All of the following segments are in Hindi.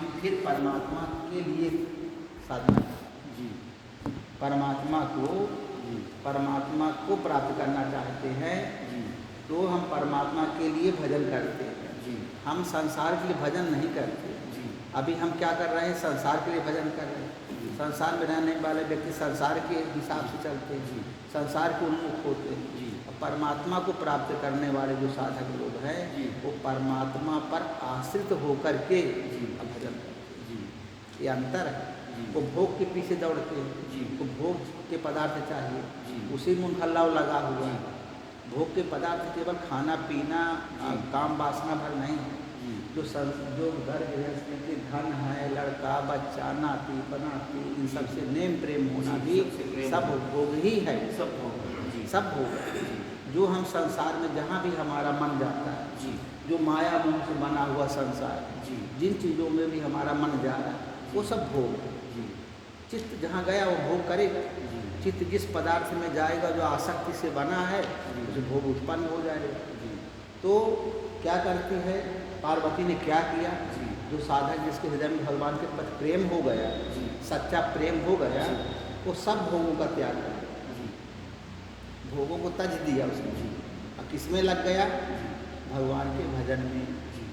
हम फिर परमात्मा के लिए साधना जी परमात्मा को प्राप्त करना चाहते हैं जी तो हम परमात्मा के लिए भजन करते हैं। जी हम संसार के लिए भजन नहीं करते। जी अभी हम क्या कर रहे हैं? संसार के लिए भजन कर रहे हैं। जी संसार में रहने वाले व्यक्ति संसार के हिसाब से चलते हैं, जी संसार के उन्मुख होते हैं। जी और परमात्मा को प्राप्त करने वाले जो साधक लोग हैं जी वो परमात्मा पर आश्रित होकर के जी भजन करते हैं। जी ये अंतर है। जी वो भोग के पीछे दौड़ते हैं, जी वो भोग के पदार्थ चाहिए, जी उसी में उनका लव लगा हुआ जी है। भोग के पदार्थ केवल खाना पीना जी काम वासना भर नहीं है। जी जो घर गृहस्थी के धन है, लड़का बच्चा नाती बनाती, इन सबसे नेम प्रेम होना भी सबसे प्रेम सब भोग ही है। सब होगा जी सब भोग है। जी जो हम संसार में जहाँ भी हमारा मन जाता है, जी जो माया मोह से बना हुआ संसार है, जी जिन चीज़ों में भी हमारा मन जा रहा है वो सब भोग है। जी चित्त जहाँ गया वो भोग करेगा। जी चित्त जिस पदार्थ में जाएगा जो आसक्ति से बना है जी। उसे भोग उत्पन्न हो जाएगा। जी तो क्या करती है पार्वती ने? क्या किया? जी जो साधक जिसके हृदय में भगवान के प्रति प्रेम हो गया, जी सच्चा प्रेम हो गया, जी। वो सब भोगों का त्याग कर दिया, जी भोगों को तज दिया उसने। जी अब किसमें लग गया? भगवान के भजन में, जी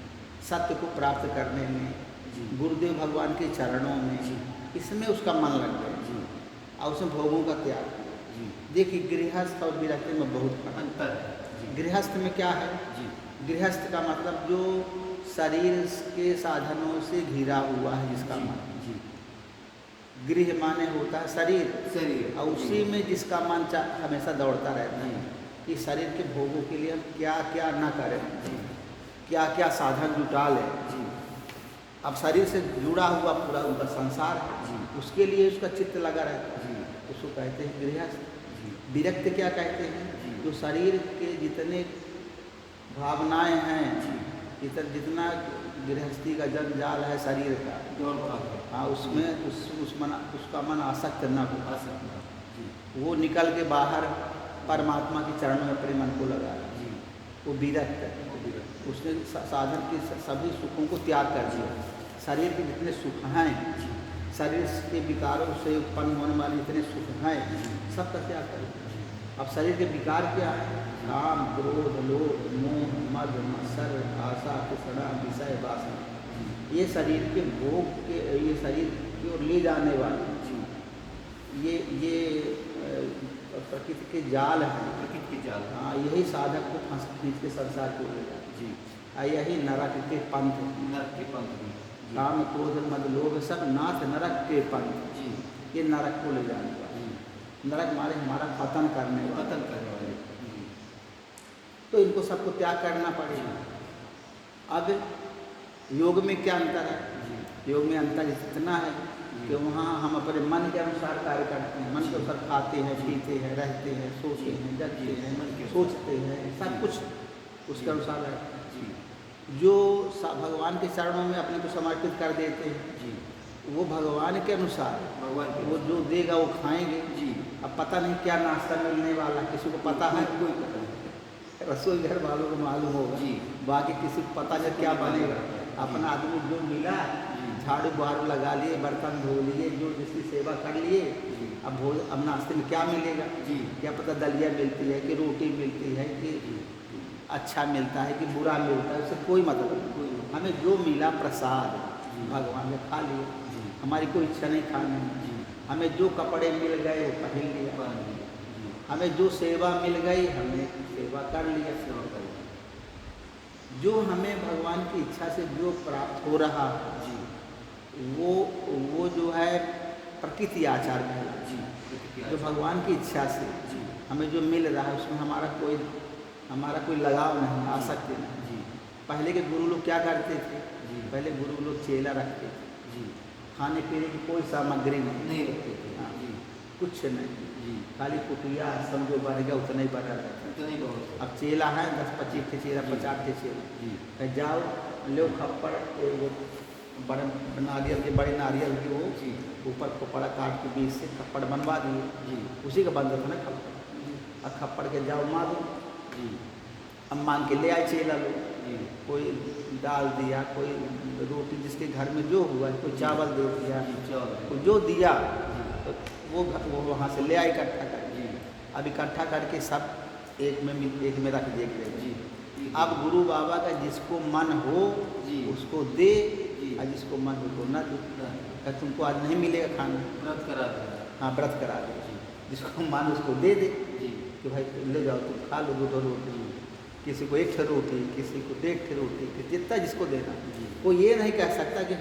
सत्य को प्राप्त करने में, जी गुरुदेव भगवान के चरणों में, जी इसमें उसका मन लग गया जी और उसने भोगों का त्याग किया। जी देखिए गृहस्थ और विरक्त में बहुत फर्क अंतर है जी है। गृहस्थ में क्या है? जी गृहस्थ का मतलब जो शरीर के साधनों से घिरा हुआ है, जिसका जी मन, जी गृह माने होता है शरीर, शरीर और उसी में जिसका मन हमेशा दौड़ता रहता है कि शरीर के भोगों के लिए हम क्या क्या न करें, जी क्या क्या साधन जुटा लें। जी अब शरीर से जुड़ा हुआ पूरा उनका संसार है, जी उसके लिए उसका चित्त लगा रहता है, जी उसको कहते हैं गृहस्थ। जी विरक्त क्या कहते हैं? जी। जो शरीर के जितने भावनाएं हैं, जितना गृहस्थी का जंजाल है शरीर का, हाँ उसमें उसका मन आसक्त न हो, जी वो निकल के बाहर परमात्मा के चरणों में अपने मन को लगा, जी वो विरक्त है। उसने साधन के सभी सुखों को त्याग कर दिया। शरीर के जितने सुख हैं, शरीर के विकारों से उत्पन्न होने वाले जितने सुख हैं, सबका त्याग कर दिया। अब शरीर के विकार क्या है? काम क्रोध लोभ मोह मद मत्सर आशा तृष्णा विषय वासना, ये शरीर के भोग के, ये शरीर की ओर ले जाने वाले ये प्रकृति के जाल हैं। प्रकृति के जाल। हाँ, यही साधक को फंस खींच के संसार को ले जाए जी। यही नरक के पंथ, नरक के पंथ में काम क्रोध मद लोभ सब नाथ नरक के पंथ, जी ये नरक को ले जाने वाले। नरक मारे हमारा पतन करने वाले, पतन करने वाले। तो इनको सबको त्याग करना पड़ेगा। अब योग में क्या अंतर है? योग में अंतर इतना है कि वहाँ हम अपने मन के अनुसार कार्य करते हैं, मन के अनुसार खाते हैं, पीते हैं, रहते हैं, सोते हैं, जगते हैं, सोचते हैं, सब कुछ उसके अनुसार है। जो भगवान के चरणों में अपने को समर्पित कर देते हैं, वो भगवान के अनुसार वो जो देगा वो खाएंगे। अब पता नहीं क्या नाश्ता मिलने वाला, किसी को पता है? कोई पता नहीं। रसोई घर वालों को मालूम होगा, बाकी किसी को पता नहीं क्या बनेगा। अपना आदमी जो मिला झाड़ू बहारू लगा लिए, बर्तन धो लिए, जो जिसकी सेवा कर लिए। अब नाश्ते में क्या मिलेगा? क्या पता दलिया मिलती है कि रोटी मिलती है कि अच्छा मिलता है कि बुरा मिलता है, उससे कोई मतलब नहीं। हमें जो मिला प्रसाद भगवान ने खा लिया, हमारी कोई इच्छा नहीं खाने की। हमें जो कपड़े मिल गए वो पहन लिया, हमें जो सेवा मिल गई हमने सेवा कर लिया। जो हमें भगवान की इच्छा से जो प्राप्त हो रहा है वो जो है प्रकृति आचार है। जो भगवान की इच्छा से हमें जो मिल रहा है उसमें हमारा कोई लगाव नहीं, आसक्ति नहीं। पहले के गुरु लोग क्या करते थे? पहले गुरु लोग चेला रखते थे, खाने पीने की कोई सामग्री नहीं रखते थे। हाँ, कुछ नहीं, खाली कुटिया समझो बढ़ गया, उतना ही बढ़ा रहता है। अब चेला है 10-25 थे चेला, 50 थे चेला, जाओ लो खप्पड़ बड़े नारियल के, बड़े नारियल के वो ऊपर खोपड़ा काट के बीच से खप्पड़ बनवा दिए, उसी का बंद था ना खप्पड़। अब खप्पड़ के जाओ मारो, अब मांग के ले आए चेला लोग, जी कोई दाल दिया, कोई रोटी, जिसके घर में जो हुआ, कोई चावल दे दिया, जी चावल कोई जो दिया जी तो वो वहाँ से ले आए इकट्ठा कर। जी अब इकट्ठा करके सब एक में रख दिए गए। जी अब गुरु बाबा का जिसको मन हो जी उसको दे, जी और जिसको मन हो तो न दे। ना, क्या तुमको आज नहीं मिलेगा खाना? व्रत करा दे हाँ, व्रत करा दे। जी जिसको मन उसको दे दे जी कि भाई ले जाओ, तुम खा लो 2 रोटी, किसी को 1 रोटी, किसी को 1.5 रोटी, जितना जिसको देना। जी वो ये नहीं कह सकता कि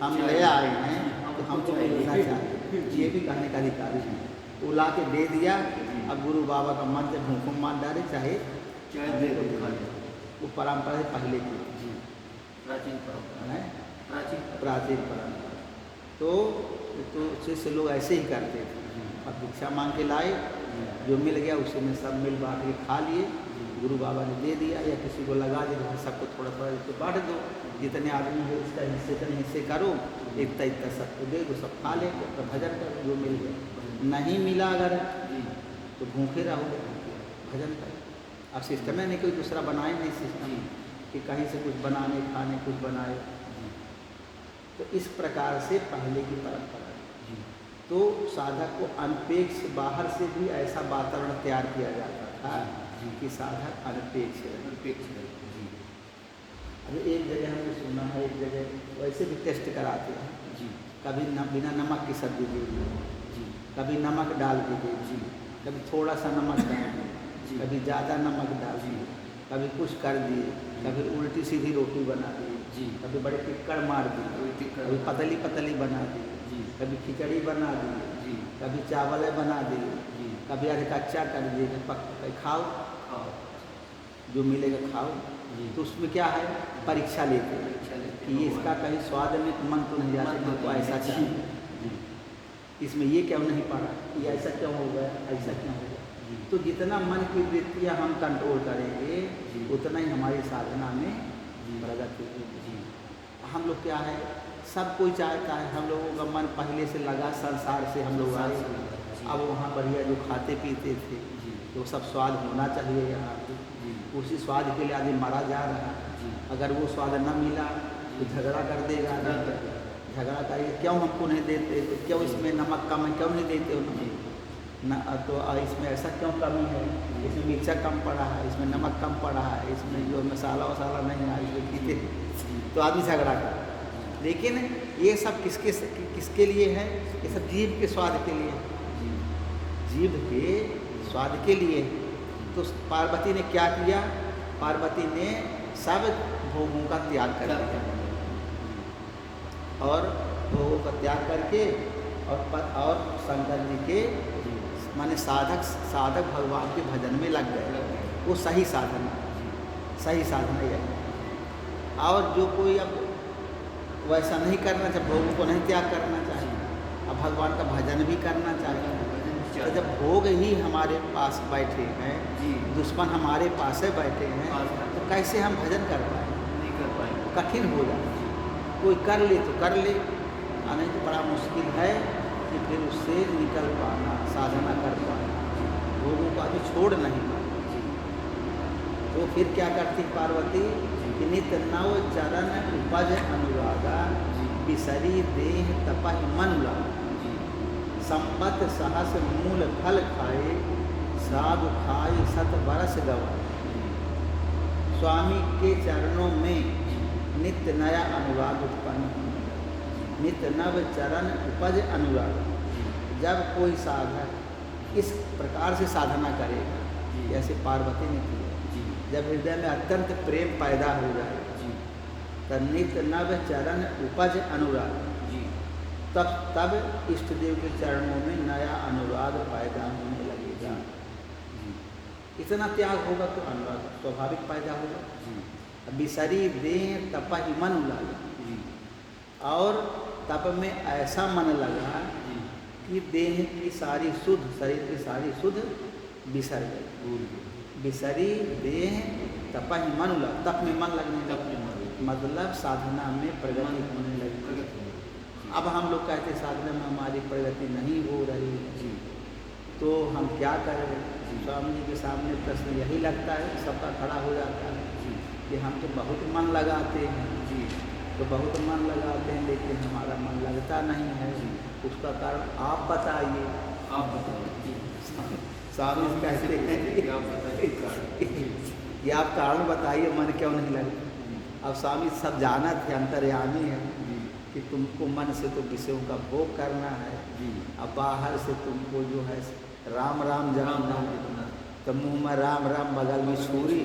हम ले आए हैं तो हमको मिलना चाहिए, ये भी कहने का अधिकार है। वो ला के दे दिया। अब गुरु बाबा का मन जब हुक्म मान डाले, चाहे दे दो खा लो। वो परंपरा है पहले की जी प्राचीन परंपरा है, प्राचीन प्राचीन परंपरा। तो शिष्य लोग ऐसे ही करते थे। अब भिक्षा मांग के लाए, जो मिल गया उसी में सब मिल बांट के खा लिए। गुरु बाबा ने दे दिया, या किसी को लगा दिया, सबको थोड़ा थोड़ा इसको बांट दो, जितने आदमी हो इसका इतने हिस्से करो, इतना सबको दे दो, सब खा लेंगे, तो भजन करो जो मिल गया। नहीं मिला अगर जी तो भूखे रहोगे, भजन करो। अब सिस्टम है नहीं, कोई दूसरा बनाए नहीं सिस्टम जी कि कहीं से कुछ बनाने खाने कुछ बनाए। तो इस प्रकार से पहले की परंपरा है। जी तो साधक को अनपेक्ष बाहर से भी ऐसा वातावरण तैयार किया जाता था जी कि साधक अनपेक्ष रहे। अपेक्ष है जी अभी एक जगह हमने सुना है, एक जगह वैसे भी टेस्ट कराते हैं, जी कभी बिना नमक की सब्जी दे दी, जी कभी नमक डाल के दे दी, जी कभी थोड़ा सा नमक डाल दी, जी कभी ज़्यादा नमक डाल दी, कभी कुछ कर दिए, कभी उल्टी सीधी रोटी बना दी, जी कभी बड़े टिक्कड़ मार दी, कभी पतली पतली बना दी, जी कभी खिचड़ी बना दी, जी कभी चावल बना दी, जी कभी अरे कच्चा कर दिए कि खाओ, खाओ जो मिलेगा खाओ। जी तो उसमें क्या है, परीक्षा लेते हैं कि ये इसका कहीं स्वाद में मन तो नहीं जाता, हमको ऐसा चाहिए, जी इसमें ये क्यों नहीं पड़ा, ये ऐसा क्यों हो गया, ऐसा क्यों हो गया। जी तो जितना मन की वृत्तियाँ हम कंट्रोल करेंगे जी। उतना ही हमारी साधना में जी। प्रगति होगी। जी हम लोग क्या है, सब कोई चाहता है, हम लोगों का मन पहले से लगा संसार से हम लोग आए। अब वहाँ बढ़िया जो खाते पीते थे जी तो सब स्वाद होना चाहिए यहाँ पे, जी उसी स्वाद के लिए आदमी मरा जा रहा है। जी अगर वो स्वाद न मिला तो झगड़ा कर देगा, झगड़ा करेगा, क्यों हमको नहीं देते, तो क्यों इसमें नमक कम है, क्यों नहीं देते हो नमक न, तो इसमें ऐसा क्यों कमी है, इसमें मिर्चा कम पड़ा है, इसमें नमक कम पड़ा है, इसमें जो मसाला वसाला नहीं है, इसमें पीते, तो आदमी झगड़ा कर। लेकिन ये सब किसके लिए है, ये सब जीव के स्वाद के लिए, जीव के स्वाद के लिए। तो पार्वती ने क्या किया, पार्वती ने सब भोगों का त्याग कर दिया, और भोगों का त्याग करके और शंकर जी के माने साधक भगवान के भजन में लग गए। वो सही साधना है। और जो कोई अब वैसा नहीं करना चाहिए, भोगों को नहीं त्याग करना चाहिए, अब भगवान का भजन भी करना चाहिए। तो जब भोग ही हमारे पास बैठे हैं, दुश्मन हमारे पास है बैठे हैं, तो कैसे हम भजन कर पाएँ, नहीं कर पाएंगे। कठिन हो जाए। कोई कर ले तो कर ले, नहीं तो बड़ा मुश्किल है कि फिर उससे निकल पाना, साधना कर पाना, भोगों को अभी छोड़ नहीं पाना। तो फिर क्या करती पार्वती कि नित्य नव चरण उपज अनुरागा, बिसरी देह तपहि मन लागा, संपत सहस मूल फल खाए, साधु खाए 7 बरस गवाए। स्वामी के चरणों में नित्य नया अनुराग उत्पन्न होने लगा। नित्य नव चरण उपज अनुराग। जब कोई साधक इस प्रकार से साधना करेगा, जैसे पार्वती ने किया, जब हृदय में अत्यंत प्रेम पैदा हो जाए, तब नित्य नव चरण उपज अनुराग, तब इष्ट देव के चरणों में नया अनुराग पैदा होने लगेगा। इतना त्याग होगा तो अनुराग स्वाभाविक पैदा होगा। बिसरी देह तपहि मन लागा, और तप में ऐसा मन लगा कि देह की सारी शुद्ध, शरीर की सारी शुद्ध बिसर गई। बिसरी देह तपहि मन लागा, तप में मन लगने लगा, मतलब साधना में प्रगति होने लगी। अब हम लोग कहते साधना में हमारी प्रगति नहीं हो रही है, तो हम क्या करें। स्वामी जी के सामने प्रश्न यही लगता है, सबका खड़ा हो जाता है कि हम तो बहुत मन लगाते हैं, जी तो बहुत मन लगाते हैं लेकिन हमारा मन लगता नहीं है, उसका कारण आप बताइए। आप बताइए। स्वामी कहते हैं कि आप बताइए कारण। कि आप कारण बताइए मन क्यों नहीं लगता। अब स्वामी सब जाना थे, अंतर्यामी है जी कि तुमको मन से तो विषयों का भोग करना है, जी अब बाहर से तुमको जो है राम राम राम जपना नाम है, जपना। तो मुँह में राम राम बगल में छुरी,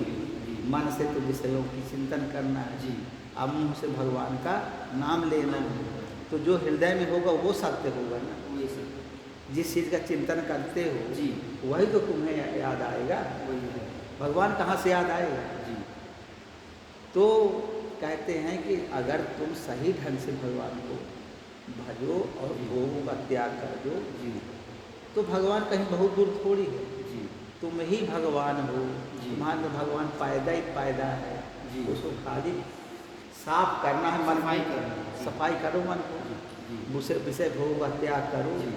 जी मन से तो विषयों की चिंतन करना है, जी अब मुँह से भगवान का नाम लेना है। तो जो हृदय में होगा वो सत्य होगा ना। वही सब। जिस चीज़ का चिंतन करते हो जी वही तो तुम्हें याद आएगा, वही है। भगवान कहाँ से याद आएगा। जी तो कहते हैं कि अगर तुम सही ढंग से भगवान को भजो और भोगों का त्याग कर दो जी तो भगवान कहीं बहुत दूर थोड़ी है, जी तुम ही भगवान हो। जी। तुम्हारे भगवान पैदा ही पैदा है, जी। उसको खाली साफ करना है, मन सफाई करना है। सफाई करो मन को, जी विषय विषय भोग का त्याग करो। जी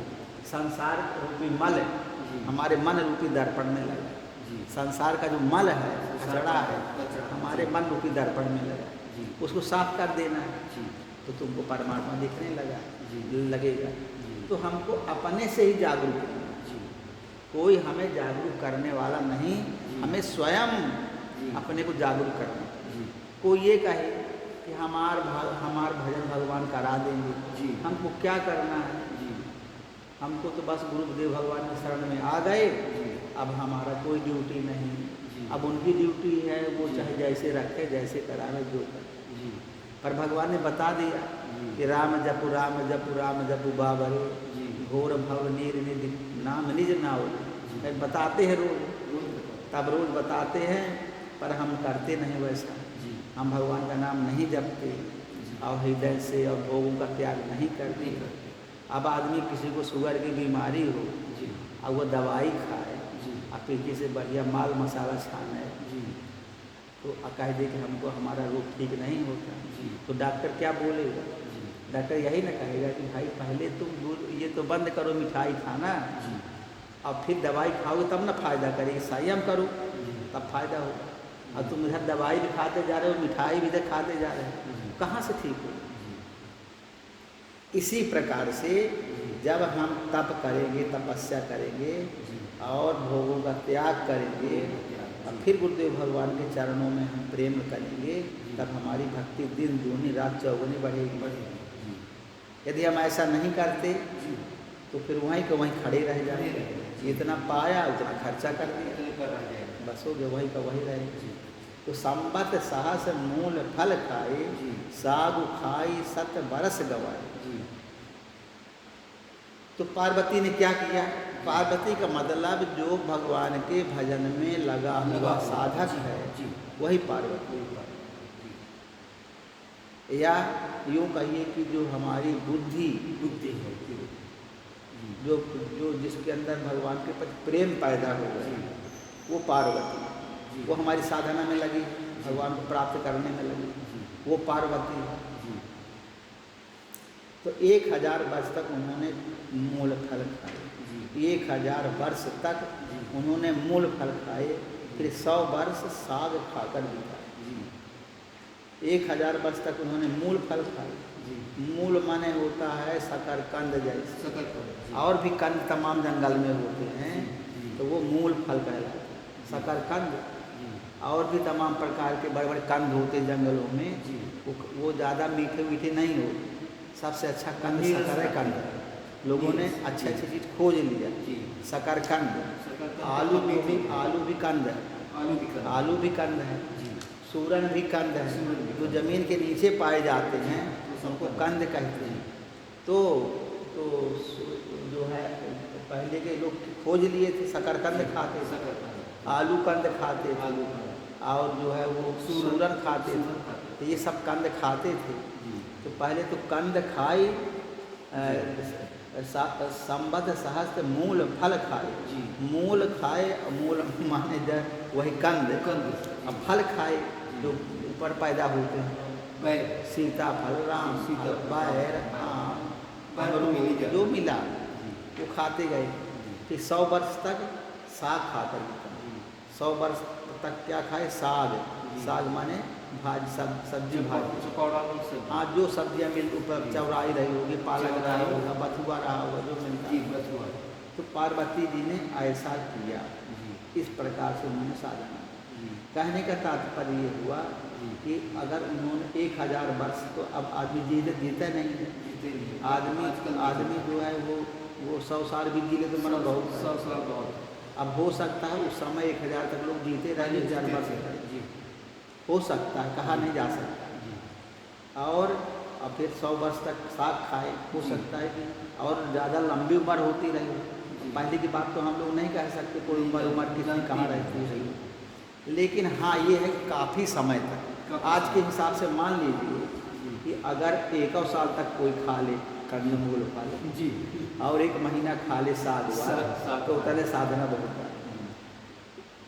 संसार रूपी मल जी हमारे मन रूपी दर्पण में लगा, जी संसार का जो मल है कचड़ा है कचरा। हमारे मन रूपी दर्पण में लगा, जी उसको साफ कर देना है जी तो तुमको परमात्मा दिखने लगा जी लगेगा। जी तो हमको अपने से ही जागरूक होना है। जी कोई हमें जागरूक करने वाला नहीं, जी। हमें स्वयं जी। अपने को जागरूक करना है। जी कोई ये कहे कि हमार भजन भगवान करा देंगे, जी। हमको क्या करना है, जी हमको तो बस गुरुदेव भगवान की शरण में आ गए, जी अब हमारा कोई ड्यूटी नहीं, जी। अब उनकी ड्यूटी है, वो जी। चाहे जैसे रखे जैसे करावे जो करे। जी पर भगवान ने बता दिया जी। कि राम जपु राम जपु राम जपु बाबरे, जी घोर भव नीर निधि नाम निज नाव। जी। बताते हैं रोज, रोज बताओ। तब रोज बताते हैं पर हम करते नहीं वैसा। जी हम भगवान का नाम नहीं जपते जी। और हृदय से और भोगों का त्याग नहीं करते। नहीं करते। अब आदमी किसी को शुगर की बीमारी हो जी अब वो दवाई खाए जी और पीछे से बढ़िया माल मसाला छाने जी तो कह दे कि हमको हमारा रोग ठीक नहीं होता, जी तो डॉक्टर क्या बोलेगा। जी डॉक्टर यही ना कहेगा कि भाई पहले तुम दूध ये तो बंद करो मिठाई खाना, जी और फिर दवाई खाओगे तब ना फायदा करेगी, संयम करो जी तब फायदा होगा। और तुम इधर दवाई भी खाते जा रहे हो, मिठाई भी इधर खाते जा रहे हो, जी। कहाँ से ठीक हो। इसी प्रकार से जब हम तप करेंगे, तपस्या करेंगे जी और भोगों का त्याग करेंगे और फिर गुरुदेव भगवान के चरणों में हम प्रेम करेंगे, तब हमारी भक्ति दिन दूनी रात चौगुनी बढ़ेगी। जी यदि हम ऐसा नहीं करते जी तो फिर वहीं के वहीं खड़े रह जाएंगे, इतना पाया उतना खर्चा कर दिया, इतने पर रह जाएगा। बस हो गया वहीं का वहीं रहेगा। जी तो संपत साहस मूल फल खाए, जी सागु खाई सत बरस गवाए। जी तो पार्वती ने क्या किया, पार्वती का मतलब जो भगवान के भजन में लगा हुआ साधक है जी वही पार्वती। या यूँ कहिए कि जो हमारी बुद्धि बुद्धि है। जी जो जो जिसके अंदर भगवान के प्रति प्रेम पैदा हो गया वो पार्वती, जी। वो हमारी साधना में लगी, भगवान को प्राप्त करने में लगी, जी वो पार्वती है। जी तो 1000 वर्ष तक उन्होंने मूल फल खाए, जी 1000 वर्ष तक जी। उन्होंने मूल फल खाए, फिर 100 वर्ष साग खाकर बिताए। जी 1000 वर्ष तक उन्होंने मूल फल खाए। जी मूल माने होता है शकरकंद जैसे, सकल पर। जी और भी कंद तमाम जंगल में होते हैं जी तो वो मूल फल कहलाते हैं। शकरकंद जी और भी तमाम प्रकार के बड़े बड़े कंद होते हैं जंगलों में, जी वो ज़्यादा मीठे मीठे नहीं होते। सबसे अच्छा कंद नीरस शकरकंद है। लोगों ने नीरस। अच्छी अच्छी चीज़ खोज लिया। जी शकरकंद, सकल पर। आलू भी कंद है, आलू भी कर। आलू भी कंद है, जी सूरन भी कंद है, सूरन भी जो कंद। ज़मीन के नीचे पाए जाते हैं तो उनको सब कंद कहते हैं। तो जो है पहले के लोग खोज लिए थे, शकरकंद खाते थे, सकल पर। आलू कंद खाते थे, आलू का। और जो है वो सूरन खाते थे, तो ये सब कंद खाते थे। जी तो पहले तो कंद खाई, संबद्ध सहस्त्र मूल फल खाए। जी मूल खाए, मूल माने वही कंद, कंद। अब फल खाए जो ऊपर पैदा होते हैं, बैर। सीताफल, राम फल, सीताफल, बैर, हाँ। आम, बैर तो अमरूद, मिल ही जाता जो है। मिला जी वो खाते गए। फिर 100 वर्ष तक साग खाकर बिताए। 100 वर्ष तक क्या खाए, साग। साग माने भाजी, सब्जी भाजी। चौकौड़ा में सब्जी। हाँ, जो सब्जियाँ मिल ऊपर चौराई रही होगी, पालक रहा चौराई होगा, बथुआ रहा होगा, जो मिलता जी है। बथुआ। तो पार्वती जी ने ऐसा किया, जी इस प्रकार से उन्होंने साधना। जी कहने का तात्पर्य ये हुआ जी कि अगर उन्होंने 1000 वर्ष, तो अब आदमी जीता नहीं है। जीते नहीं। आदमी जो है वो 100 साल भी जी ले तो मना बहुत है। 100 साल बहुत। अब हो सकता है उस समय 1000 तक लोग जीते रहे, 1000 वर्ष तक जी हो सकता है, कहा नहीं जा सकता। जी और अब फिर 100 वर्ष तक साग खाए, हो जी। सकता है कि और ज़्यादा लंबी उम्र होती रही। पहले की बात तो हम लोग नहीं कह सकते कोई उम्र कितनी कहाँ रहती है, लेकिन हाँ ये है कि काफ़ी समय तक आज के हिसाब से मान लीजिए कि अगर 1 साल तक कोई खा ले, कंदमूल खा ले जी और 1 महीना खा ले साग साग तो उतने साधना बहुत है।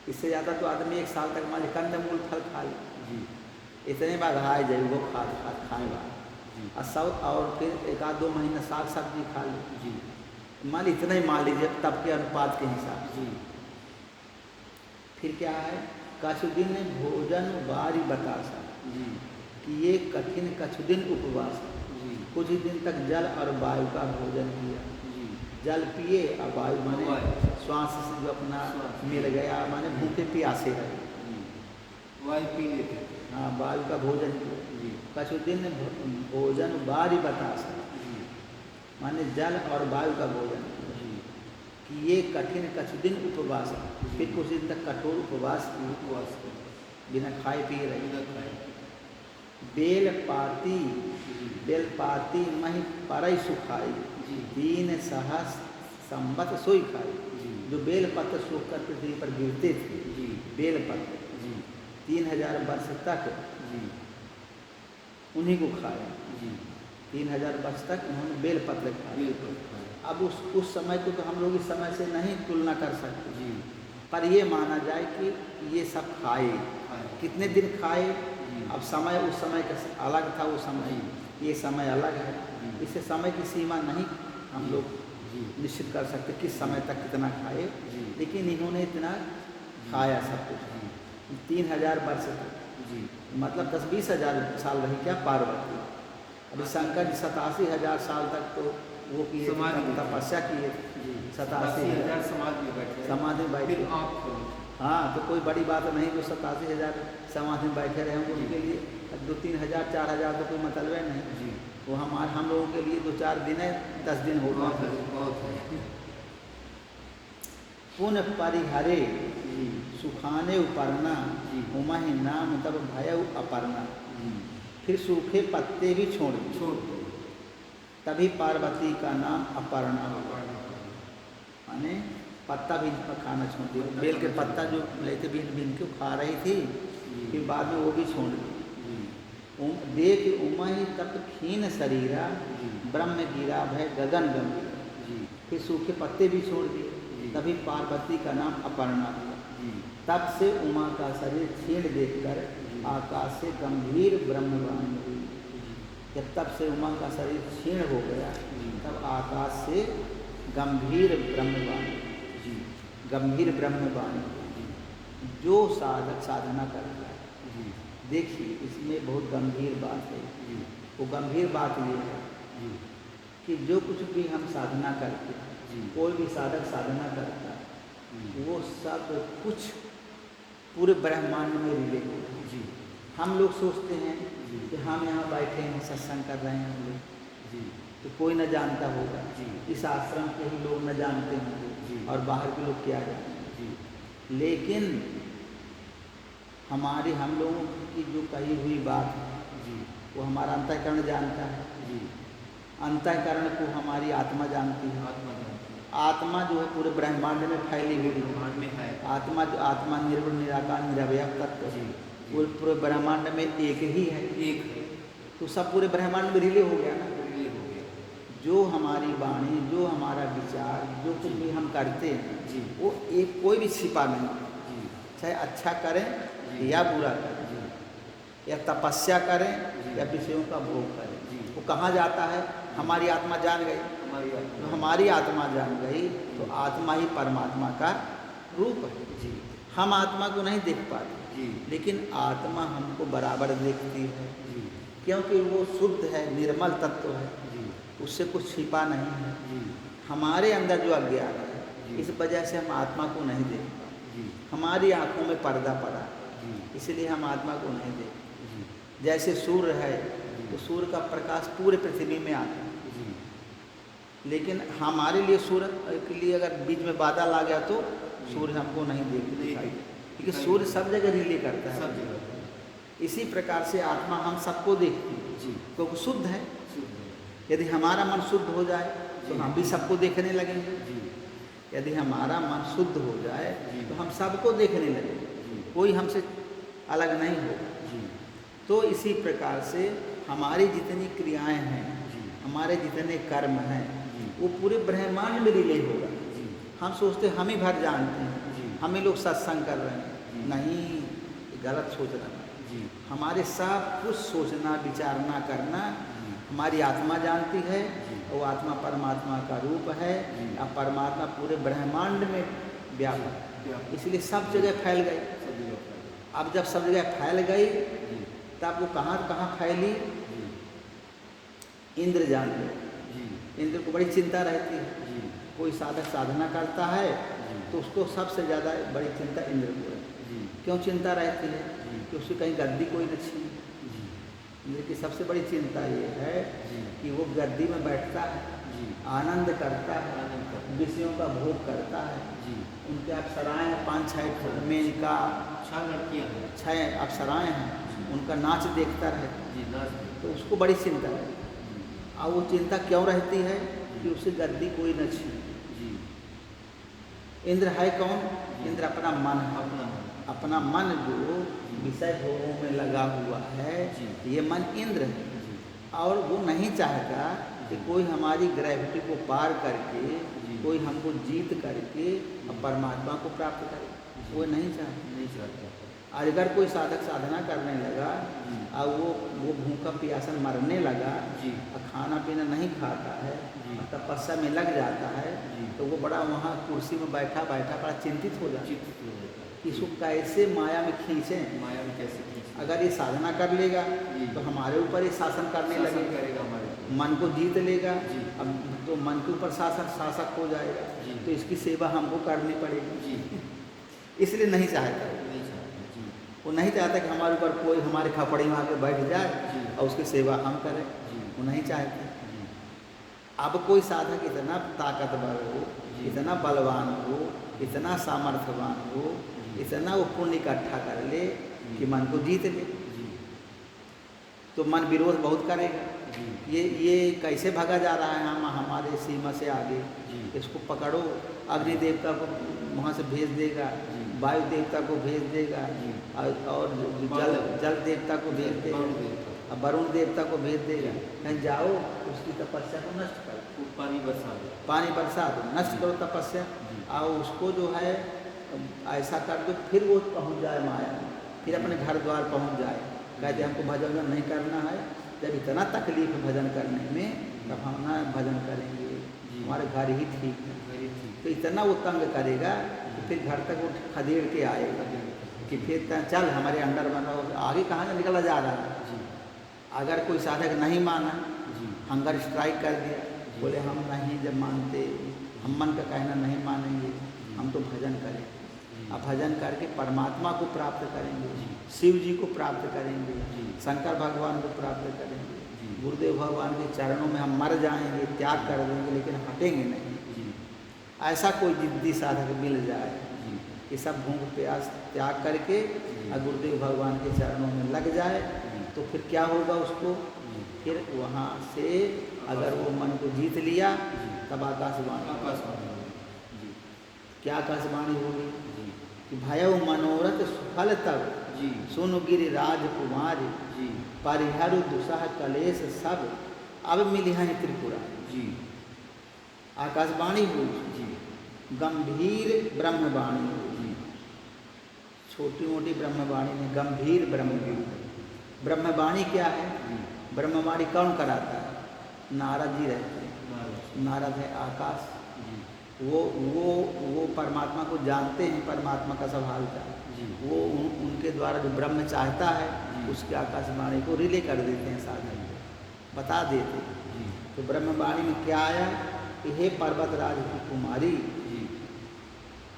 इससे ज़्यादा तो आदमी 1 साल तक मान ली कंदमूल फल खा ले, जी इतने बार घाय जाए वो खाएगा जी और सब, और फिर 1-2 महीना साग सब्जी खा ले, जी मान ली इतना ही मान लीजिए तब के अनुपात के हिसाब से। जी फिर क्या है, कछुदिन भोजन बारी बतासा जी कि ये कठिन कछुदिन उपवास, जी कुछ दिन तक जल और वायु का भोजन किया। जी जल पिए और वायु माने वायु। श्वास से जो अपना श्वास। मिल गया, माने भूखे प्यासे रहे। वायु पी लेते थे। हाँ, वायु का भोजन किया। जी कछुदिन भोजन बारी बतासा जी माने जल और वायु का भोजन किया। जी कि ये कठिन कछुदिन उपवास, फिर कुछ दिन तक कठोर उपवास की, उपवास कर बिना खाए पिए रहे। बिना खाए। बेलपाती मही परई सुखाई, जी 3 सहस संवत सोई खाई। जी जो बेलपत्र सूख कर पृथ्वी पर गिरते थे, जी बेलपत्र जी 3000 वर्ष तक जी उन्हीं को खाया। जी 3000 वर्ष तक उन्होंने बेलपत्र खाया। बिल्कुल खाए। अब उस समय को तो हम लोग इस समय से नहीं तुलना कर सकते, जी पर ये माना जाए कि ये सब खाए। खाए। कितने दिन खाए, जी अब समय उस समय का अलग था, वो समय ये समय अलग है। जी। इससे समय की सीमा नहीं हम जी। लोग जी निश्चित कर सकते किस समय तक कितना खाए, जी लेकिन इन्होंने इतना खाया सब कुछ। जी 3000 वर्ष तक, जी मतलब 10-20 हज़ार साल रही क्या पार्वती। अभी शंकर जी 87,000 साल तक तो वो किए थे, समाधि में। तपस्या किए थे। जी 87,000 समाज में बैठे। समाधि में बैठे। फिर आप खोलो। हाँ, तो कोई बड़ी बात नहीं जो 87,000 समाधि में बैठे रहे होंगे, उनके लिए 2-3 हज़ार 4 हज़ार तो कोई मतलब है नहीं। जी वो हम लोगों के लिए 2-4 दिन है, 10 दिन हो बहुत गए। है, बहुत है। पुन परिहरे जी सुखाने उपरना, जी। उमहि नाम तब भय अपर्णा। जी फिर सूखे पत्ते भी छोड़ दिए, छोड़ दो। तभी पार्वती का नाम अपर्णा हुआ। जी माने पत्ता भी खाना छोड़ दिया, बेल के पत्ता जो लेते बीन के खा रही थी, फिर बाद में वो भी छोड़ दी। देख उमहि तप खीन शरीरा, जी। ब्रह्म गिरा भय गगन गंभीर। जी फिर सूखे पत्ते भी छोड़ दिए, जी। तभी पार्वती का नाम अपर्णा हुआ। जी तब से उमा का शरीर क्षीण देखकर जी। आकाश से गंभीर ब्रह्मवाणी हुई। जब तब से उमा का शरीर क्षीण हो गया, जी। तब आकाश से गंभीर ब्रह्मवाणी, जी गंभीर ब्रह्मवाणी हुई। जो साधक साधना करता है, जी देखिए इसमें बहुत गंभीर बात है। जी वो गंभीर बात ये है जी कि जो कुछ भी हम साधना करते हैं, जी। कोई भी साधक साधना करता है, जी वो सब कुछ पूरे ब्रह्मांड में रिले होता है। जी हम लोग सोचते हैं जी। कि हम यहाँ बैठे हैं, सत्संग कर रहे हैं हम लोग, जी तो कोई न जानता होगा। जी। इस आश्रम के ही लोग न जानते होंगे जी। और बाहर के लोग क्या जानेंगे। जी लेकिन हम लोगों की जो कही हुई बात है, जी वो हमारा अंतःकरण जानता है। जी अंतःकरण को हमारी आत्मा जानती है। आत्मा जानती है। आत्मा जो है पूरे ब्रह्मांड में फैली हुई है। ब्रह्मांड में है। आत्मा निर्गुण निराकार निरवय तत्व जी। पूरे ब्रह्मांड में एक ही है। एक है। तो सब पूरे ब्रह्मांड में रिले हो गया ना। रिले हो गया। जो हमारी वाणी, जो हमारा विचार, जो कुछ भी हम करते हैं, जी। वो एक कोई भी छिपा नहीं, जी चाहे अच्छा करें जी। या बुरा करें, जी या तपस्या करें जी। या विषयों का भोग करें, जी। वो कहाँ जाता है? हमारी आत्मा जान गई। हमारी तो आत्मा। हमारी आत्मा जान गई तो आत्मा ही परमात्मा का रूप है। जी हम आत्मा को नहीं देख पाते, जी लेकिन आत्मा हमको बराबर देखती है, जी क्योंकि वो शुद्ध है, निर्मल तत्व है, जी उससे कुछ छिपा नहीं है। जी हमारे अंदर जो अज्ञान है, जी। इस वजह से हम आत्मा को नहीं देख पाते। जी हमारी आँखों में पर्दा पड़ा, जी इसलिए हम आत्मा को नहीं देखते। जी जैसे सूर्य है तो सूर्य का प्रकाश पूरे पृथ्वी में आता है, जी लेकिन हमारे लिए सूर्य के लिए अगर बीच में बादल आ गया तो सूर्य हमको नहीं दिखाई, क्योंकि सूर्य सब जगह रिले करता है। सब जगह इसी प्रकार से आत्मा हम सबको देखती है, जी क्योंकि शुद्ध है। शुद्ध है। यदि हमारा मन शुद्ध हो जाए तो जी। हम भी सबको देखने लगेंगे। जी यदि हमारा मन शुद्ध हो जाए जी। तो हम सबको देखने लगेंगे, जी कोई हमसे अलग नहीं होगा। जी तो इसी प्रकार से हमारी जितनी क्रियाएं हैं, जी हमारे जितने कर्म हैं, जी वो पूरे ब्रह्मांड में रिले होगा। जी हम सोचते हम ही भर जानते हैं, जी हम ही लोग सत्संग कर रहे हैं। जी। नहीं, ये गलत सोच रहा है। जी हमारे सब कुछ सोचना विचारना करना जी हमारी आत्मा जानती है, जी। वो आत्मा परमात्मा का रूप है। जी। अब परमात्मा पूरे ब्रह्मांड में व्यापक है, व्यापक। इसलिए सब जगह फैल गई। सब जगह फैला। अब जब सब जगह फैल गई जी तब वो कहाँ कहाँ फैली, जी इंद्र जान गए। जी इंद्र को बड़ी चिंता रहती है। जी कोई साधक साधना करता है जी तो उसको सबसे ज़्यादा बड़ी चिंता इंद्र को है। जी क्यों चिंता रहती है? जी कि उसकी कहीं गद्दी कोई न छीने। जी इंद्र की सबसे बड़ी चिंता ये है जी कि वो गद्दी में बैठता है, जी आनंद करता है, आनंद करता है। विषयों का भोग करता है। जी उनके अप्सराएँ हैं 5-6 मेनका, 6 लड़कियां हैं। 6 अप्सराएँ हैं, उनका नाच देखता रहता है। जी नाच तो उसको बड़ी चिंता है। जी और वो चिंता क्यों रहती है कि उसे गद्दी कोई न छीने। जी इंद्र है कौन? इंद्र अपना मन है। अपना अपना मन जो विषय भोगों में लगा हुआ है, जी। ये मन इंद्र है। जी और वो नहीं चाहता कि कोई हमारी ग्रेविटी को पार करके, जी। कोई हमको जीत करके अब परमात्मा को प्राप्त करे। वो नहीं चाहता। नहीं चाहता। और अगर कोई साधक साधना करने लगा जी। और वो भूखा प्यासा मरने लगा जी और खाना पीना नहीं खाता है जी। और तपस्या में लग जाता है, जी। तो वो बड़ा वहाँ कुर्सी में बैठा बैठा बड़ा चिंतित हो जाता है चित्त हो जाता है। कि इसको कैसे माया में खींचें। माया में कैसे खींचे। अगर ये साधना कर लेगा जी। तो हमारे ऊपर ये शासन करने शासन लगेगा, करेगा हमारे ऊपर। मन को जीत लेगा। जी। अब तो मन के ऊपर शासक हो जाएगा, जी। तो इसकी सेवा हमको करनी पड़ेगी। जी इसलिए नहीं चाहता नहीं चाहता। जी वो नहीं चाहता कि हमारे ऊपर कोई हमारे खपड़ी में आके बैठ जाए जी। और उसकी सेवा हम करें। जी वो नहीं चाहते। जी अब कोई साधक इतना ताकतवर हो, जी। इतना बलवान हो, इतना सामर्थ्यवान हो, जी। इतना वो पुण्य इकट्ठा कर ले कि मन को जीत ले, जी तो मन विरोध बहुत करेगा। जी ये कैसे भागा जा रहा है हम हमारे सीमा से आगे, जी इसको पकड़ो। अग्नि देवता को वहाँ से भेज देगा, जी। वायु देवता को भेज देगा, जी। और जल देवता को भेज देगा, वरुण देवता। और वरुण देवता को भेज देगा। कहीं जाओ उसकी तपस्या को नष्ट करो, वो पानी बरसा दे। पानी बरसा दो, नष्ट करो तपस्या। जी। और उसको जो है ऐसा कर दो, फिर वो पहुँच जाए माया में, फिर अपने घर द्वार पहुँच जाए। कहते हमको भजन नहीं करना है, जब इतना तकलीफ है भजन करने में तब हम ना भजन करेंगे, जी। हमारे घर ही ठीक है। वेरी ठीक। तो इतना वो तंग करेगा कि फिर घर तक वो खदेड़ के आएगा कि फिर चल हमारे अंडर बनो। आगे कहाँ से निकला जा रहा है। जी अगर कोई साधक नहीं माना, जी हंगर स्ट्राइक कर दिया, जी। बोले हम नहीं जब मानते, हम मन का कहना नहीं मानेंगे, हम तो भजन करेंगे। अब भजन करके परमात्मा को प्राप्त करेंगे, जी। शिव जी को प्राप्त करेंगे, जी। शंकर भगवान को प्राप्त करेंगे, जी। गुरुदेव भगवान के चरणों में हम मर जाएंगे, त्याग कर देंगे, लेकिन हटेंगे नहीं। जी ऐसा कोई जिद्दी साधक मिल जाए जी कि सब भूख प्यास त्याग करके जी। और गुरुदेव भगवान के चरणों में लग जाए, जी। तो फिर क्या होगा उसको? जी। फिर वहाँ से अगर वो मन को जीत लिया जी। तब आकाशवाणी। आकाशवाणी। जी क्या आकाशवाणी होगी जी कि भयउ मनोरथ सुफल तब जी सुनु गिरि राजकुमारी जी परिहरु दुसह कलेश सब अब मिली हैं त्रिपुरा। जी आकाशवाणी हुई, जी गंभीर ब्रह्मवाणी हुई। जी छोटी मोटी ब्रह्मवाणी में गंभीर ब्रह्मवाणी क्या है? जी ब्रह्मवाणी कौन कराता है? नारद जी रहते हैं। नारद। नारद है आकाश, जी वो परमात्मा को जानते हैं, परमात्मा का सब हाल चाल। जी। वो उनके द्वारा जो ब्रह्म चाहता है जी। उसके आकाशवाणी को रिले कर देते हैं, साधक को बता देते हैं। जी। तो ब्रह्मवाणी में क्या आया कि हे पर्वतराज की कुमारी, जी।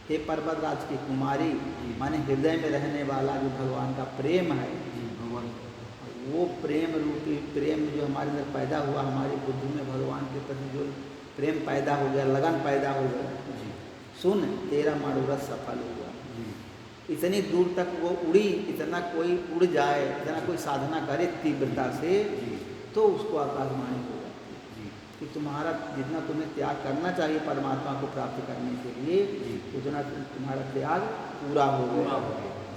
हे पर्वतराज की कुमारी, जी। माने हृदय में रहने वाला जो भगवान का प्रेम है, जी। भगवान वो प्रेम रूपी प्रेम जो हमारे अंदर पैदा हुआ, हमारी बुद्धि में भगवान के प्रति जो प्रेम पैदा हो गया, लगन पैदा हो गया, जी। सुन तेरा मनोरथ सफल हुआ। जी। इतनी दूर तक वो उड़ी, इतना कोई उड़ जाए, इतना कोई साधना करे तीव्रता से, जी। तो उसको आकाशवाणी हो जाती है जी। कि तुम्हारा जितना तुम्हें त्याग करना चाहिए परमात्मा को प्राप्त करने के लिए, जी। उतना तुम्हारा त्याग पूरा हो गया,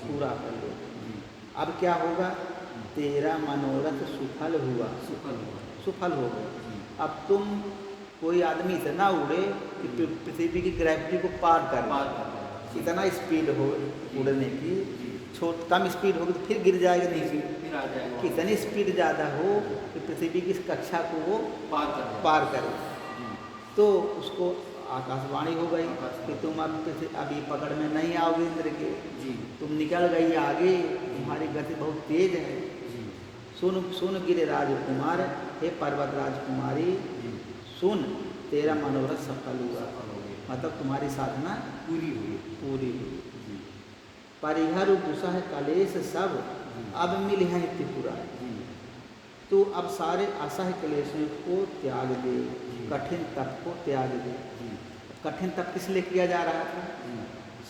पूरा कर लो। जी। अब क्या होगा, तेरा मनोरथ सुफल हुआ, सफल हुआ। सुफल हो गया। जी। अब तुम कोई आदमी इतना उड़े कि पृथ्वी की ग्रेविटी को पार कर पार कर गया। इतना स्पीड हो उड़ने की, जी। कम स्पीड होगी तो फिर गिर जाएगा नीचे। फिर आ जाएगा। कितनी स्पीड ज़्यादा हो कि पृथ्वी की इस कक्षा को वो पार करे, जी। तो उसको आकाशवाणी हो गई आकाशवाणी। कि तुम अब अभी पकड़ में नहीं आओगे इंद्र के, जी। तुम निकल गई आगे, तुम्हारी गति बहुत तेज है। जी। सुन गिरिराज कुमार, हे पर्वत राजकुमारी, जी। सुन तेरा मनोरथ सफल हुआ, सफल हो गया। मतलब तुम्हारी साधना पूरी हुई। पूरी हुई। जी। परिहर दुसह कलेश सब, जी। अब मिल है त्रिपुरा। जी। तो अब सारे असह्य क्लेशों को त्याग दे, जी। कठिन तप को त्याग दे। जी। कठिन तप किस लिए किया जा रहा था? जी।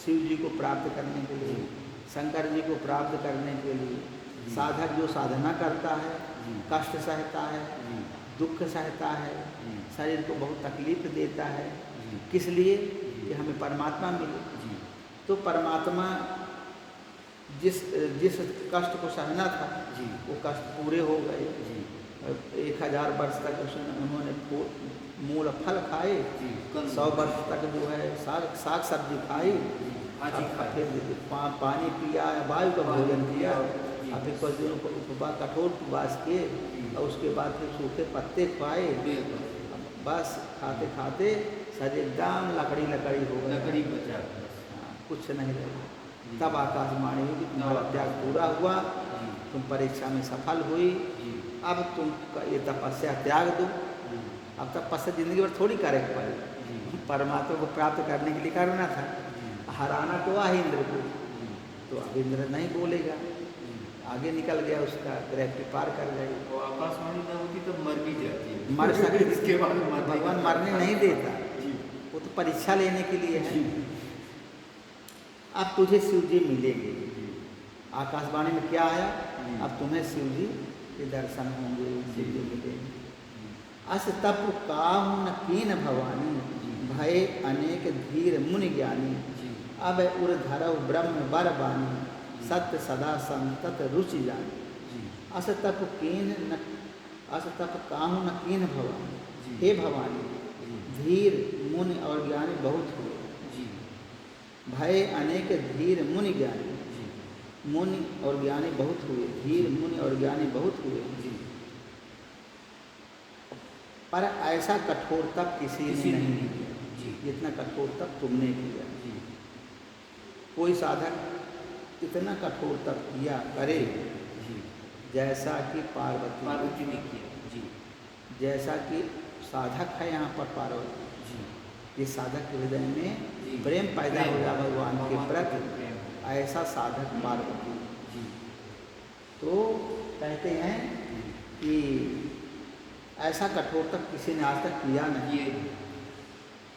शिव जी को प्राप्त करने के लिए, जी। शंकर जी को प्राप्त करने के लिए। जी। साधक जो साधना करता है, जी। कष्ट सहता है, जी। दुख सहता है, जी। शरीर को बहुत तकलीफ देता है, जी। किस लिए? कि हमें परमात्मा मिले। जी। तो परमात्मा जिस कष्ट को सहना था, जी। वो कष्ट पूरे हो गए। जी। 1000 वर्ष तक उन्होंने मूल फल खाए, जी। 100 वर्ष तक जो है साग सब्जी खाई, भाजी अब खाई। फिर पानी पिया, वायु का भोजन किया, जी। और फिर कुछ दिनों को कठोर उपवास किए, और उसके बाद फिर सूखे पत्ते खाए। बिल्कुल। बस खाते खाते शरीर एकदम लकड़ी हो गया, लकड़ी बचा। हाँ, कुछ नहीं रहा। जी। तब आकाशवाणी हुई कि तुम्हारा त्याग पूरा हुआ, जी। तुम परीक्षा में सफल हुई, जी। अब तुम ये तपस्या त्याग दो। जी। अब तपस्या जिंदगी भर थोड़ी करे पड़े, जी। परमात्मा को प्राप्त करने के लिए करना था। जी। हराना तो आ इंद्र को, जी। तो अब इंद्र नहीं बोलेगा, जी। आगे निकल गया, उसका ग्रेविटी पार कर गई। वो आकाशवाणी न होती तो मर भी जाती है। मर सकती, इसके बाद भगवान मरने नहीं देता, जी। वो तो परीक्षा लेने के लिए है। जी। अब तुझे शिव जी मिलेंगे। जी। आकाशवाणी में क्या आया? जी। अब तुम्हें शिव जी के दर्शन होंगे, शिव जी मिलेंगे। अस तप काहु न कीन भवानी, भय अनेक धीर मुनि ज्ञानी। जी। अब उर धरव ब्रह्म बर बानी, सत्य सदा संतत रुचि जानी। जी। अस तप काहु न कीन भवानी, जी। हे भवानी, जी। धीर मुनि और ज्ञानी बहुत हुए। जी। भय अनेक धीर मुनि ज्ञानी, जी। मुनि और ज्ञानी बहुत हुए, धीर मुनि और ज्ञानी बहुत हुए। जी। पर ऐसा कठोर तप किसी ने नहीं किया जी। जितना कठोर तप तुमने किया। जी। कोई साधक इतना कठोर तप किया करे जी। जैसा कि पार्वती ने किया। जी। जैसा कि साधक है यहाँ पर पार्वती, जी। ये साधक के हृदय जी। में प्रेम पैदा हो गया भगवान के प्रति, प्रेम। ऐसा साधक पार्वती। जी। तो कहते हैं कि ऐसा कठोर तप किसी ने आज तक किया नहीं। ये।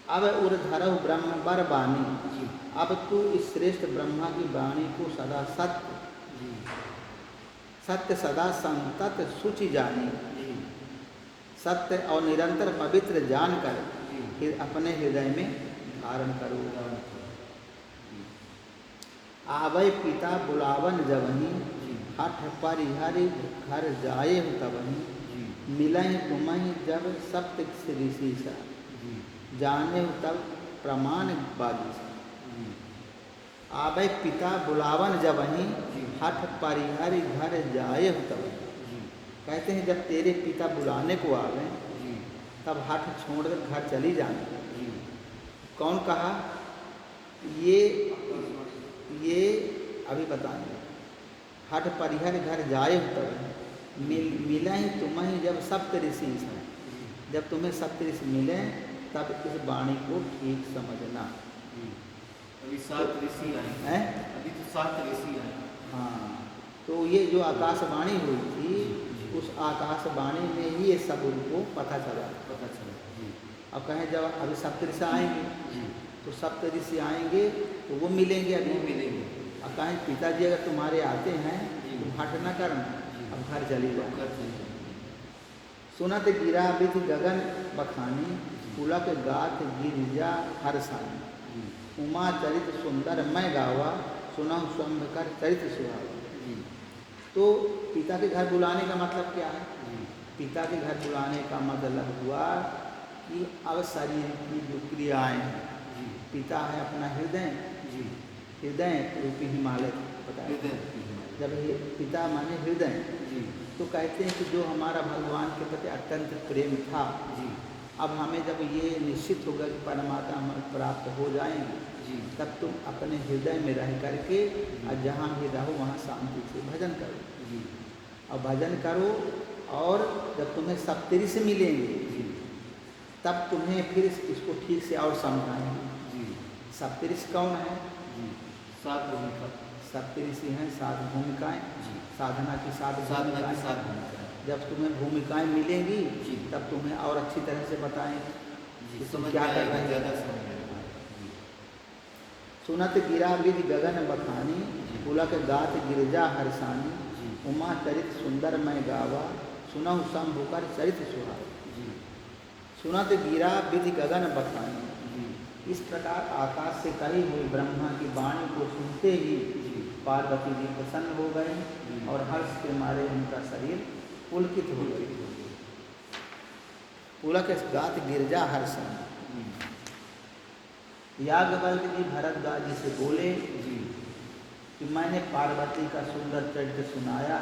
अब उर्धरव ब्रह्म बर बानी, जी। अब तू इस श्रेष्ठ ब्रह्मा की वाणी को सदा जी। सत्य सदा संतत सुचि जानी, जी। सत्य और निरंतर पवित्र जानकर जी। फिर अपने हृदय में धारण करो। आवै पिता बुलावन जवनी, जी। हठ परिहरि घर जाए तबनी। जी। मिलहि तुम्हि जब सप्त ऋषि सा, जी। जाने तब प्रमाण बाजी सा। जी। आवै पिता बुलावन जबहि, जी। हठ परिहरि घर जाए तबहि। जी। कहते हैं जब तेरे पिता बुलाने को आवे, जी। तब हठ छोड़कर घर चली जाना। जी। कौन कहा? ये अभी बताएंगे। हठ परिहर घर जाए तब मिला ही तुम्हें जब सप्त ऋषि हैं। जब तुम्हें सप्त ऋषि मिले तब इस वाणी को ठीक समझना। अभी 7 ऋषि आए हैं? अभी तो 7 ऋषि आए। हाँ, तो ये जो आकाशवाणी हुई थी उस आकाशवाणी में ही ये सब उनको पता चला। अब कहें जब अभी सप्त ऋषि आएंगे तो सप्त ऋषि आएंगे तो वो मिलेंगे, अभी मिलेंगे। अब कहें पिताजी अगर तुम्हारे आते हैं तो हट न करना, अब घर चली जाओ। सुनत गिरा विधि गगन बखानी पुलक गात गिरिजा हरसानी। उमा चरित सुंदर मैं गावा सुनहु स्वयं कर चरित सुहावा। तो पिता के घर बुलाने का मतलब क्या है? पिता के घर बुलाने का मतलब हुआ कि अब शरीर की जो क्रियाएँ हैं, पिता है अपना हृदय, हृदय रूपी हिमालय बताया। जब ये पिता माने हृदय, तो कहते हैं कि जो हमारा भगवान के प्रति अत्यंत प्रेम था, अब हमें जब ये निश्चित होगा कि परमात्मा हमें प्राप्त हो जाएंगे, तब तुम अपने हृदय में रह करके और जहाँ भी रहो वहाँ शांति से भजन करो। और भजन करो, और जब तुम्हें सप्तऋषि से मिलेंगे तब तुम्हें फिर इसको ठीक से और समझाएंगे। सप्तऋषि कौन है? 7 भूमिका। सप्तऋषि हैं 7 भूमिकाएँ, साधना की 7 भूमिकाएँ। जब तुम्हें भूमिकाएँ मिलेंगी तब तुम्हें और अच्छी तरह से बताएंगे कि तुम क्या कर रहे हैं। सुनत गिरा विधि गगन बखानी पुलक गात गिरजा हरसानी। उमा चरित सुंदर मैं गावा सुनहु शंभु कर चरित सुहावा। सुनत गिरा विधि गगन बखानी, इस प्रकार आकाश से कही हुई ब्रह्मा की वाणी को सुनते ही पार्वती जी प्रसन्न हो गए और हर्ष के मारे उनका शरीर पुलकित हो गया। पुलक गात गिरजा हर्षण। याज्ञवल्क्य जी भरद्वाज जी से बोले कि मैंने पार्वती का सुंदर चरित्र सुनाया,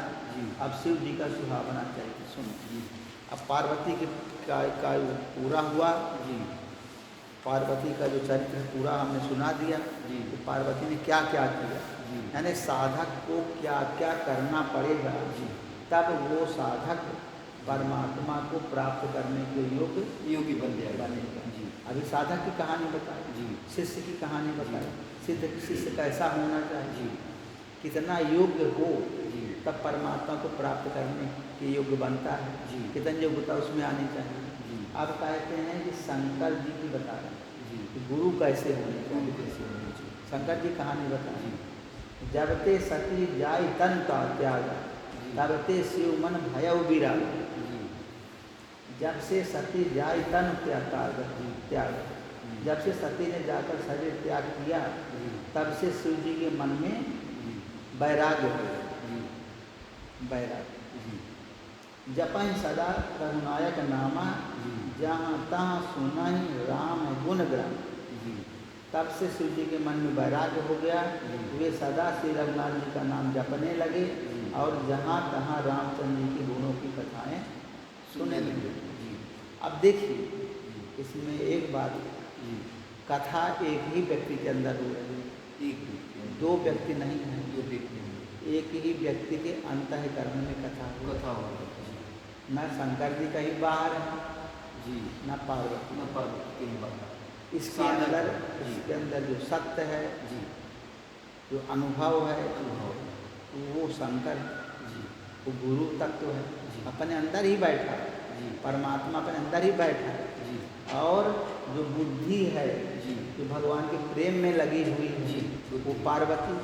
अब शिव जी का सुहावना चरित्र सुनो। अब पार्वती का पूरा हुआ, पार्वती का जो चरित्र पूरा हमने सुना दिया कि पार्वती ने क्या क्या किया, यानी साधक को क्या क्या करना पड़ेगा तब वो साधक परमात्मा को प्राप्त करने के योग्य बनेगा। अभी साधक की कहानी बताई, शिष्य की कहानी बताई, शिष्य कैसा होना चाहिए, कितना योग्य हो तब परमात्मा को प्राप्त करने के योग्य बनता है, कितनी योग्यता उसमें आनी चाहिए। अब कहते हैं कि शंकर जी की बता रहे कि गुरु कैसे होने चाहिए। शंकर जी कहानी बताएं। जब ते सती जाय तन का त्याग तब ते शिव मन भय विराग। जब से सती जाय तन त्याग, जब से सती ने जाकर शरीर त्याग किया तब से शिव जी के मन में वैराग्य हो गया। वैराग्य जपन सदा रघुनायक नामा जहाँ तहाँ सुनाई राम गुण ग्राम। तब से शिव जी के मन में वैराग्य हो गया, वे सदा श्री रघुनाथ जी का नाम जपने लगे और जहाँ तहाँ रामचंद्र जी की गुणों की कथाएँ सुनने लगे। अब देखिए इसमें एक बात, कथा एक ही व्यक्ति के अंदर हो रही है, 2 व्यक्ति नहीं है, एक ही व्यक्ति के अंतःकरण में कथा हो। न शंकर जी कहीं बाहर है, न पार्वती कहीं बाहर। इसके अंदर जो सत्य है, जो अनुभव है, वो शंकर, वो गुरु तत्व है, अपने अंदर ही बैठा है, परमात्मा अपने अंदर ही बैठा है। और जो बुद्धि है जो भगवान के प्रेम में लगी हुई है, वो पार्वती।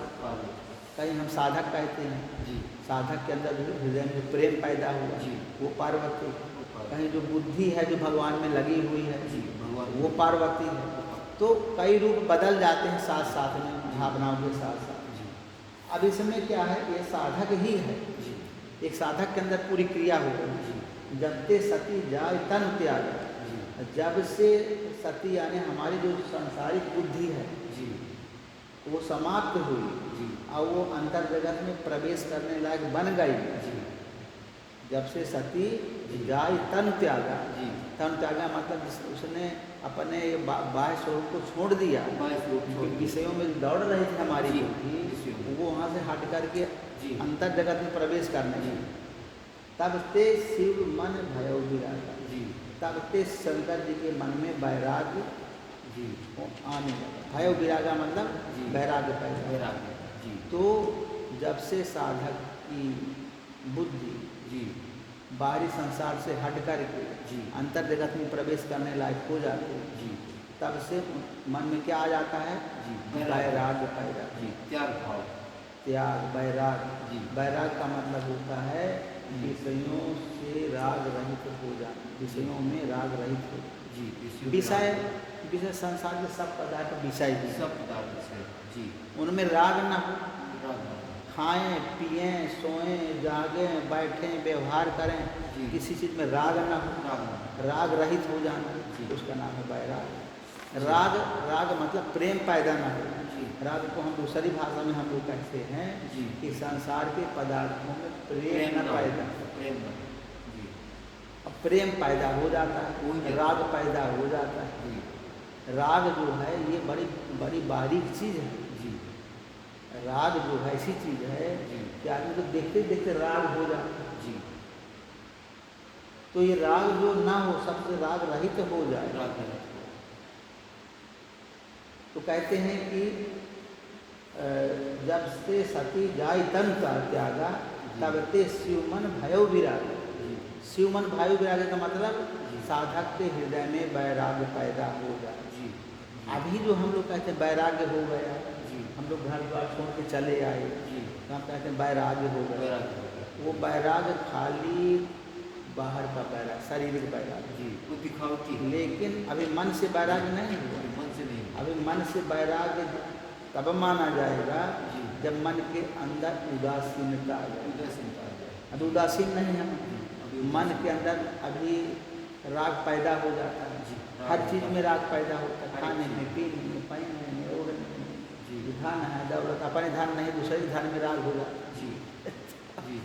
कहीं हम साधक कहते हैं, साधक के अंदर हृदय में प्रेम पैदा हुआ, वो पार्वती। कहीं जो बुद्धि है जो भगवान में लगी हुई है, वो पार्वती है। तो कई रूप बदल जाते हैं साथ साथ में, भावनाओं के साथ साथ। अब इसमें क्या है, ये साधक ही है, एक साधक के अंदर पूरी क्रिया हो गई। जब ते सती जाय तन त्याग, जब से सती यानी हमारी जो सांसारिक बुद्धि है वो समाप्त हुई और वो अंतर जगत में प्रवेश करने लायक बन गई, जब से सती जाय तन त्यागा, जी तन त्यागा मतलब उसने अपने बाह्य स्वरूप को छोड़ दिया, बाईस लोग छोड़ दिए। विषयों में दौड़ रही थी हमारी जी, बुद्धि, विषयों में। वो वहाँ से हट करके जी अंतर जगत में प्रवेश करने जी लगी। तब ते शिव मन भयो विरागा, जी तब ते शंकर जी के मन में वैराग्य जी आने लगा। भयो विरागा मतलब जी। वैराग्य पैदा। वैराग्य। जी तो जब से साधक की बुद्धि जी बाहरी संसार से हट करके जी अंतर जगत में प्रवेश करने लायक हो जाते हैं, जी तब से मन में क्या आ जाता है? जी वैराग्य पैदा। जी त्याग भाव। त्याग, वैराग्य। जी वैराग्य का मतलब होता है विषयों से राग रहित हो जाना, विषयों में राग रहित हो। जी विषय विषय संसार के सब पदार्थ विषय भी हैं। सब पदार्थ से। जी उनमें राग न हो, राग। खाएं पिएं सोएं जागें बैठें व्यवहार करें, जी। किसी चीज़ में राग न हो, राग। राग रहित हो जाना, जी। उसका नाम है वैराग। जी। राग राग मतलब प्रेम पैदा न हो। जी राग को हम दूसरी भाषा में हम लोग कहते हैं जी कि संसार के पदार्थों में प्रेम न न पैदा। प्रेम न। जी अब प्रेम पैदा हो जाता हो है, जाता राग पैदा हो जाता है। जी राग जो है ये बड़ी बड़ी बारीक चीज़ है। जी राग जो है ऐसी चीज़ है जी कि आदमी को देखते देखते राग हो जाता है। जी तो ये राग जो ना हो, सबसे राग रहित हो जाए, राग। तो कहते हैं कि जब से सती जाय तन का त्यागा, तब ते शिवमन भयो विराग। जी शिवमन भयो विराग का मतलब जी। साधक के हृदय में वैराग्य पैदा हो जाए। जी अभी जो हम लोग कहते हैं वैराग्य हो गया, जी हम लोग घर द्वार छोड़ के चले आए, जी तो हम कहते हैं वैराग्य हो गया। वैराग्य। वो वैराग्य खाली बाहर का वैराग्य, शारीरिक वैराग्य, जी वो दिखावटी है। लेकिन अभी मन से वैराग्य नहीं हुआ। मन से नहीं। अभी मन से वैराग्य तब माना जाएगा जी जब मन के अंदर उदासीनता आ जाए। उदासीनता आ जाए। अभी उदासीन नहीं है, अभी मन के अंदर अभी राग पैदा हो जाता है। जी हर चीज़ में राग पैदा होता है, हर खाने चीज़। में, पीने में, पहनने में, ओढ़ने में। जी धन है दौलत, अपने धन नहीं दूसरे के धन में राग हो जाता है। जी जी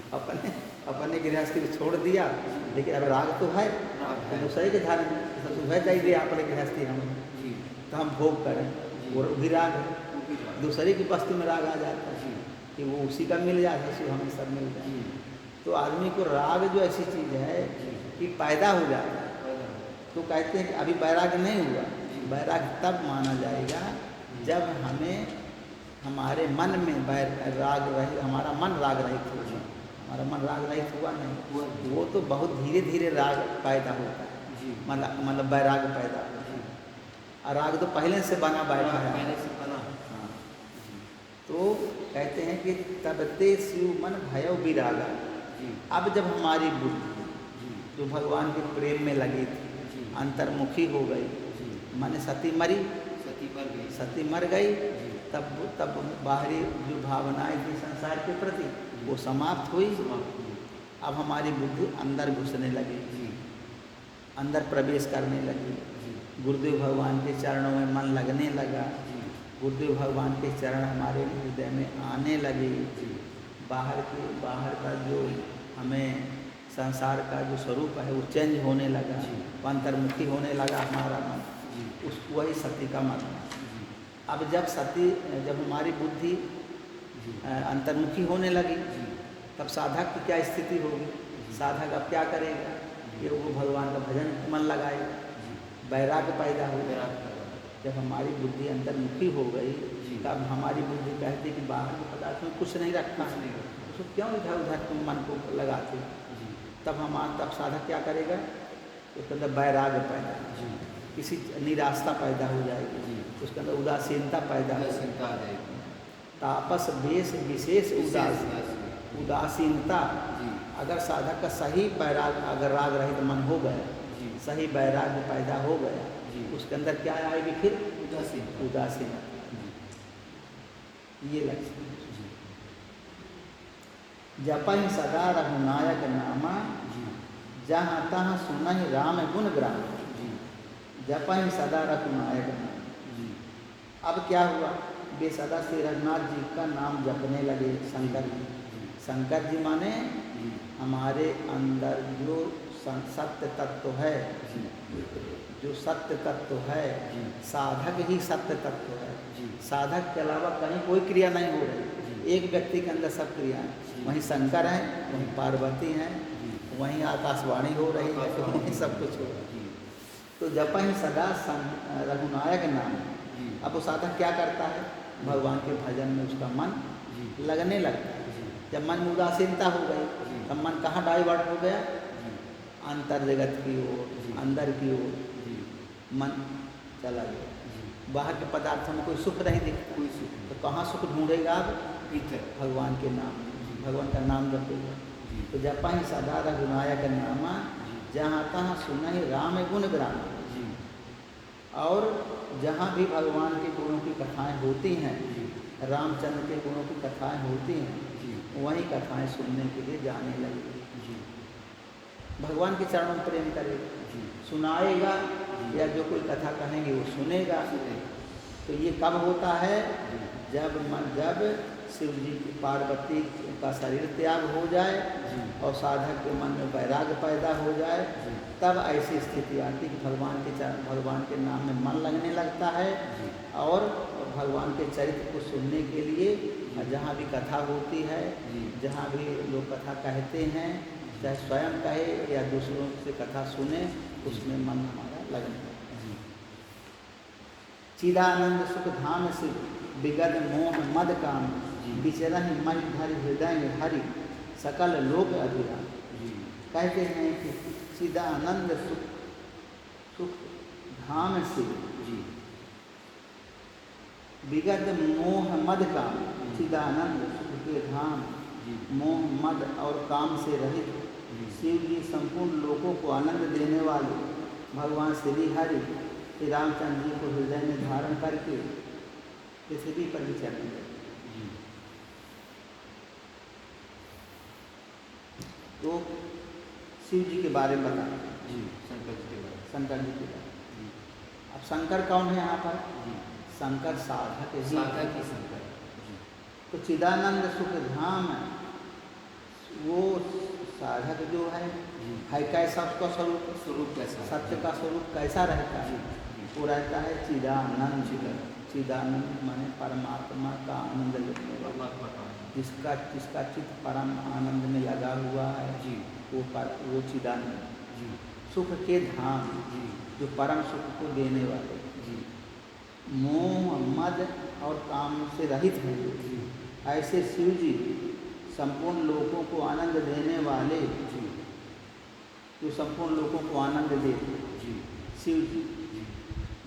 अपने गृहस्थी को छोड़ दिया, लेकिन अब राग तो है, राग तो है। दूसरे के धन में सुबह जाइए अपने गृहस्थी हम, जी तो हम भोग करें, जी। और भी राग है। वो भी राग। दूसरे की वस्तु में राग आ जाता है जी कि वो उसी का मिल जाता है, हमें सब मिल जाए। जी तो आदमी को राग जो ऐसी चीज़ है जी कि पैदा हो जाता है। पैदा। तो कहते हैं कि अभी वैराग्य नहीं हुआ। जी। वैराग्य तब माना जाएगा जब हमें हमारे मन में राग रहित, हमारा मन राग रहित हो जाए। हमारा मन राग रहित हुआ नहीं, वो तो बहुत धीरे धीरे राग पैदा होता है। जी मतलब वैराग्य पैदा होता है, और राग तो पहले से बना बैठा है। पहले से बना। हाँ। तो कहते हैं कि तब ते शिव मन भयो विरागा। जी अब जब हमारी बुद्धि जी जो भगवान के प्रेम में लगी थी, जी अंतर्मुखी हो गई, जी माने सती मरी, सती मर गई। सती मर गई, जी तब बाहरी जो भावनाएं थी संसार के प्रति वो समाप्त हुई। समाप्त हुई। अब हमारी बुद्धि अंदर घुसने लगी, जी अंदर प्रवेश करने लगी। जी गुरुदेव भगवान के चरणों में मन लगने लगा, जी गुरुदेव भगवान के चरण हमारे हृदय में आने लगे। जी बाहर का जो हमें संसार का जो स्वरूप है वो चेंज होने लगा, जी। वो अंतर्मुखी होने लगा हमारा मन। जी वही सती का मन है। जी अब जब हमारी बुद्धि जी अंतर्मुखी होने लगी, जी तब साधक की क्या स्थिति होगी? साधक अब क्या करेगा? कि वो भगवान का भजन मन लगाएगा, जी वैराग्य पैदा होगा। वैराग्य पैदा। जब हमारी बुद्धि अंतर्मुखी हो गई, जी। तब हमारी बुद्धि कहती कि बाहर के पदार्थ में कुछ नहीं रखना कुछ है, नहीं रखना। उसको क्यों इधर उधर तुम मन को लगाते? जी तब साधक क्या करेगा? उसके अंदर वैराग्य पैदा, जी किसी निराशा पैदा हो जाएगी, जी उसके अंदर उदासीनता पैदा हो, उदासीनता आ जाएगी। तापस बेस विशेष उदासीनता। जी अगर साधक का सही वैराग, अगर राग रहित मन हो गया, जी सही वैराग्य पैदा हो गया, जी उसके अंदर क्या आएगी फिर? उदासीनता। उदासीनता। जी ये लक्ष्य। जी जपहि सदा रघुनायक नामा, जी जहाँ तहाँ सुनहि राम गुण ग्राम। जी जपहि सदा रघुनायक नाम। जी अब क्या हुआ? वे सदा श्री रघुनाथ जी का नाम जपने लगे। शंकर जी, जी शंकर जी माने जी जी हमारे अंदर जो सत्य तत्व है, जी जो सत्य तत्व है, जी साधक ही सत्य तत्व है। जी साधक के अलावा कहीं कोई क्रिया नहीं हो रही, जी एक व्यक्ति के अंदर सब क्रियाएं। जी। वहीं शंकर हैं, वहीं पार्वती हैं, जी वहीं आकाशवाणी हो रही है, आकाशवाणी वहीं सब कुछ हो रहा है। जी तो जप ही सदा रघुनायक नाम। जी अब वो साधक क्या करता है? भगवान के भजन में उसका मन जी लगने लगता है। जी जब मन में उदासीनता हो गई, जी तब मन कहाँ डाइवर्ट हो गया? जी अंतर जगत की ओर, जी। अंदर की ओर जी मन चला गया। जी बाहर के पदार्थों में कोई सुख नहीं दिखता, कोई सुख तो कहाँ सुख ढूंढेगा? अब भीतर भगवान के नाम में, भगवान का नाम जपेगा। जी तो जपा ही सदा रघुनायक नामा, जहाँ तहाँ सुनहि राम गुण ग्राम। जी और जहाँ भी भगवान के गुणों की कथाएं होती हैं, जी रामचंद्र के गुणों की कथाएं होती हैं, जी वहीं कथाएं सुनने के लिए जाने लगे। जी भगवान के चरणों में प्रेम करेगा, जी सुनाएगा, या जो कोई कथा कहेंगे वो सुनेगा। तो ये कब होता है? जब शिव जी की पार्वती का शरीर त्याग हो जाए जी और साधक के मन में वैराग्य पैदा हो जाए, जी तब ऐसी स्थिति आती कि भगवान के नाम में मन लगने लगता है। जी और भगवान के चरित्र को सुनने के लिए जहाँ भी कथा होती है, जी जहाँ भी लोग कथा कहते हैं, चाहे स्वयं कहे या दूसरों से कथा सुने, उसमें मन हमारा लगने लगता है। जी चिदानंद सुख धाम से विगत मोह मद काम, जी। विचरहि मन धरि हृदय हरि सकल लोक अभिराम। जी कहते हैं कि चिदानंद सुख धाम से जी विगत मोह मद काम, चिदानंद सुख के धाम, जी मोह मद और काम से रहित जी शिव जी संपूर्ण लोगों को आनंद देने वाले भगवान श्री हरि श्री रामचंद्र जी को हृदय में धारण करके पृथ्वी पर विचरण करते। जी तो शिव जी के बारे में बताएं, जी शंकर जी के बारे शंकर जी के बारे में। जी अब शंकर कौन है यहाँ पर? जी शंकर साधक ही। साधक ही शंकर जी तो चिदानंद सुख धाम वो साधक जो है जी कैसा उसका स्वरूप? स्वरूप कैसा है? सत्य का स्वरूप कैसा रहता है? जी वो रहता है चिदानंद। चिदानंद। चिदानंद माने परमात्मा का आनंद लेने वाला, परमात्मा का जिसका चित्त परम आनंद में लगा हुआ है, जी वो चिदानंद। जी सुख के धाम, जी जो परम सुख को देने वाले, जी मोह मद और काम से रहित हैं, जी ऐसे शिव जी संपूर्ण लोगों को आनंद देने वाले, जी जो संपूर्ण लोगों को आनंद देते जी शिव जी जी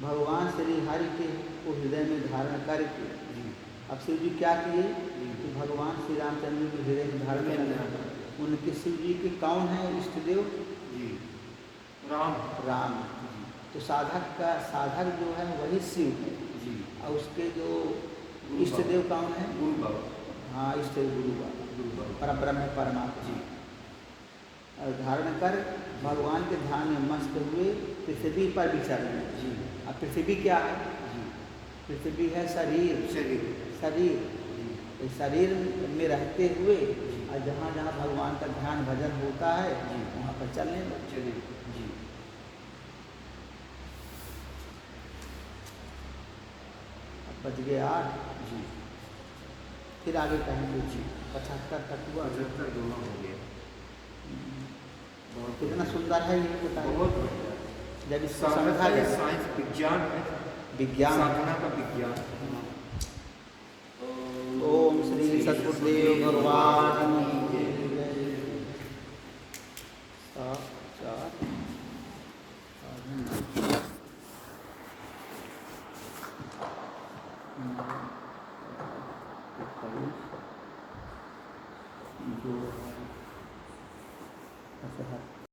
भगवान श्री हरि के को हृदय में धारण करके। जी अब शिव जी क्या किए जी। कि भगवान श्री रामचंद्र के हृदय में धारण कर उनके शिव जी के कौन है इष्टदेव? जी राम राम। तो साधक जो है वही शिव है, जी और उसके जो गुरु इष्टदेव कौन है? गुरु बाबा हाँ, इष्टदेव गुरु बाबा, गुरु बाबा परम ब्रह्म है, परमात्मा। जी और धारण कर भगवान के ध्यान में मस्त हुए पृथ्वी पर विचरण। जी अब पृथ्वी क्या है? जी पृथ्वी है शरीर। शरीर शरीर, जी इस शरीर में रहते हुए और जहाँ जहाँ भगवान का ध्यान भजन होता है जी। वहाँ पर चलने लगे। शरीर जी अब बज गए 8, जी फिर आगे कहेंगे जी 75 तक हुआ। 75 दोनों हो गया। बहुत कितना सुंदर है ये बताइए। बहुत बढ़िया। जब इसको साधना समझा है, जाए, साइंस विज्ञान है, विज्ञान। साधना का विज्ञान। ओम श्री सद्गुरुदेव भगवान की जय। 7, 4, 9, 2